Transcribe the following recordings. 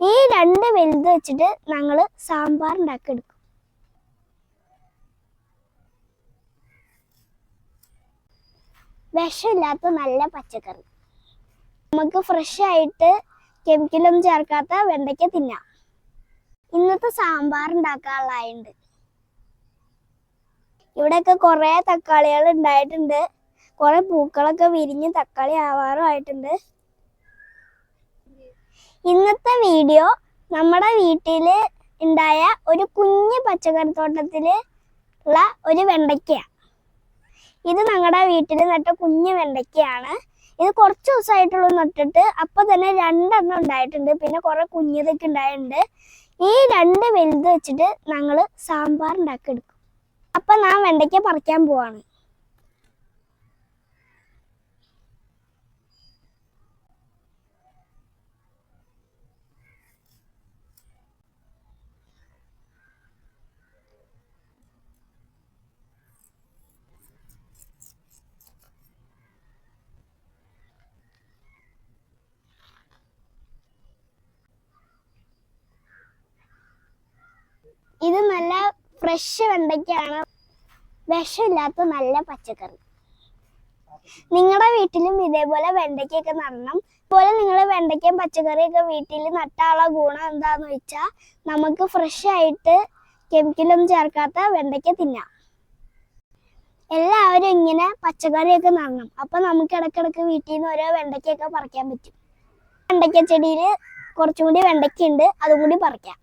ഈ രണ്ട് വലുത് വെച്ചിട്ട് ഞങ്ങള് സാമ്പാർ ഉണ്ടാക്കി എടുക്കും. വിഷമില്ലാത്ത നല്ല പച്ചക്കറി, നമുക്ക് ഫ്രഷ് ആയിട്ട് കെമിക്കലൊന്നും ചേർക്കാത്ത വെണ്ടയ്ക്ക തിന്നാം. ഇന്നത്തെ സാമ്പാർ ഉണ്ടാക്കാനുള്ളതായുണ്ട്. ഇവിടെയൊക്കെ കുറെ തക്കാളികൾ ഉണ്ടായിട്ടുണ്ട്. കുറെ പൂക്കളൊക്കെ വിരിഞ്ഞ് തക്കാളി ആവാറും ആയിട്ടുണ്ട്. ഇന്നത്തെ വീഡിയോ നമ്മുടെ വീട്ടില് ഉണ്ടായ ഒരു കുഞ്ഞു പച്ചക്കറി തോട്ടത്തില് ഉള്ള ഒരു വെണ്ടയ്ക്കയാണ്. ഇത് ഞങ്ങളുടെ വീട്ടിൽ നട്ട കുഞ്ഞു വെണ്ടയ്ക്കയാണ്. ഇത് കുറച്ച് ദിവസമായിട്ടുള്ള നട്ടിട്ട് അപ്പൊ തന്നെ 2 എണ്ണം ഉണ്ടായിട്ടുണ്ട്. പിന്നെ കുറെ കുഞ്ഞതൊക്കെ ഉണ്ടായിട്ടുണ്ട്. ഈ 2 വലുത് വെച്ചിട്ട് ഞങ്ങള് സാമ്പാർ ഉണ്ടാക്കി എടുക്കും. അപ്പൊ ഞാൻ വെണ്ടയ്ക്ക പറിക്കാൻ പോവാണ്. ഇത് നല്ല ഫ്രഷ് വെണ്ടയ്ക്കാണ്. വിഷമില്ലാത്ത നല്ല പച്ചക്കറി. നിങ്ങളുടെ വീട്ടിലും ഇതേപോലെ വെണ്ടയ്ക്കൊക്കെ നടണം. അതുപോലെ നിങ്ങൾ വെണ്ടയ്ക്കയും പച്ചക്കറിയൊക്കെ വീട്ടിൽ നട്ടാനുള്ള ഗുണം എന്താന്ന് വെച്ചാൽ നമുക്ക് ഫ്രഷ് ആയിട്ട് കെമിക്കലൊന്നും ചേർക്കാത്ത വെണ്ടയ്ക്ക തിന്നാം. എല്ലാവരും ഇങ്ങനെ പച്ചക്കറിയൊക്കെ നടണം. അപ്പൊ നമുക്ക് ഇടയ്ക്കിടയ്ക്ക് വീട്ടിൽ നിന്ന് ഓരോ വെണ്ടയ്ക്കൊക്കെ പറിക്കാൻ പറ്റും. വെണ്ടയ്ക്ക ചെടിയിൽ കുറച്ചും കൂടി വെണ്ടയ്ക്ക ഉണ്ട്, അതും കൂടി പറിക്കാം.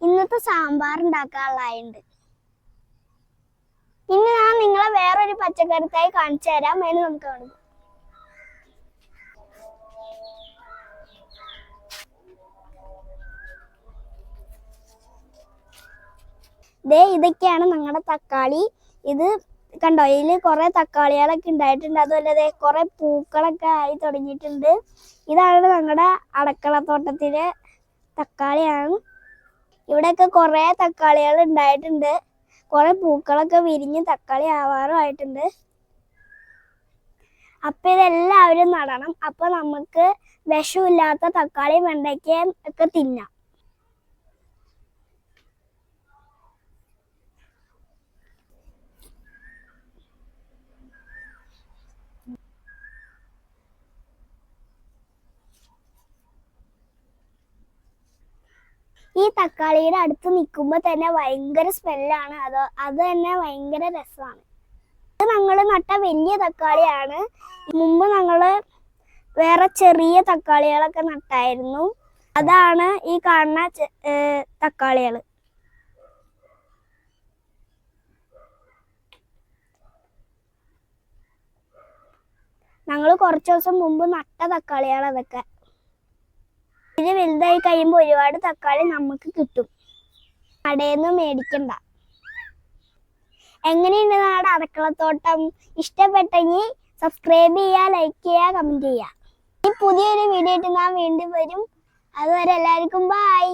ഇന്നത്തെ സാമ്പാർ ഉണ്ടാക്കാനുള്ളതായുണ്ട്. ഇനി ഞാൻ നിങ്ങളെ വേറൊരു പച്ചക്കറി തൈ കാണിച്ചു തരാം. അതിന് നമുക്ക് കാണും. ഇതൊക്കെയാണ് ഞങ്ങളുടെ തക്കാളി. ഇത് കണ്ടോ, ഇതിൽ കുറെ തക്കാളികളൊക്കെ ഉണ്ടായിട്ടുണ്ട്. അതുപോലെ കുറെ പൂക്കളൊക്കെ ആയി തുടങ്ങിയിട്ടുണ്ട്. ഇതാണ് ഞങ്ങളുടെ അടുക്കളത്തോട്ടത്തിലെ തക്കാളിയാണ്. ഇവിടെയൊക്കെ കുറെ തക്കാളികൾ ഉണ്ടായിട്ടുണ്ട്. കുറെ പൂക്കളൊക്കെ വിരിഞ്ഞ് തക്കാളി ആവാറും ആയിട്ടുണ്ട്. അപ്പൊ ഇതെല്ലാവരും നടണം. അപ്പൊ നമുക്ക് വിഷമില്ലാത്ത തക്കാളി വെണ്ടയ്ക്കയും ഒക്കെ തിന്നാം. ഈ തക്കാളിയുടെ അടുത്ത് നിൽക്കുമ്പോൾ തന്നെ ഭയങ്കര സ്മെല്ലാണ്. അത് തന്നെ ഭയങ്കര രസമാണ്. ഇത് ഞങ്ങൾ നട്ട വലിയ തക്കാളിയാണ്. മുമ്പ് ഞങ്ങള് വേറെ ചെറിയ തക്കാളികളൊക്കെ നട്ടായിരുന്നു. അതാണ് ഈ കാണുന്ന തക്കാളികൾ. ഞങ്ങൾ കുറച്ച് ദിവസം മുമ്പ് നട്ട തക്കാളികൾ അതൊക്കെ. ഇത് വലുതായി കഴിയുമ്പോൾ ഒരുപാട് തക്കാളി നമുക്ക് കിട്ടും. കടയിൽ നിന്ന് മേടിക്കണ്ട. എങ്ങനെയുണ്ട് നമ്മുടെ അടുക്കളത്തോട്ടം? ഇഷ്ടപ്പെട്ടെങ്കിൽ സബ്സ്ക്രൈബ് ചെയ്യുക, ലൈക്ക് ചെയ്യുക, കമന്റ് ചെയ്യുക. ഈ പുതിയൊരു വീഡിയോ ആയിട്ട് ഞാൻ വീണ്ടും വരും. അതുവരെ എല്ലാവർക്കും ബൈ.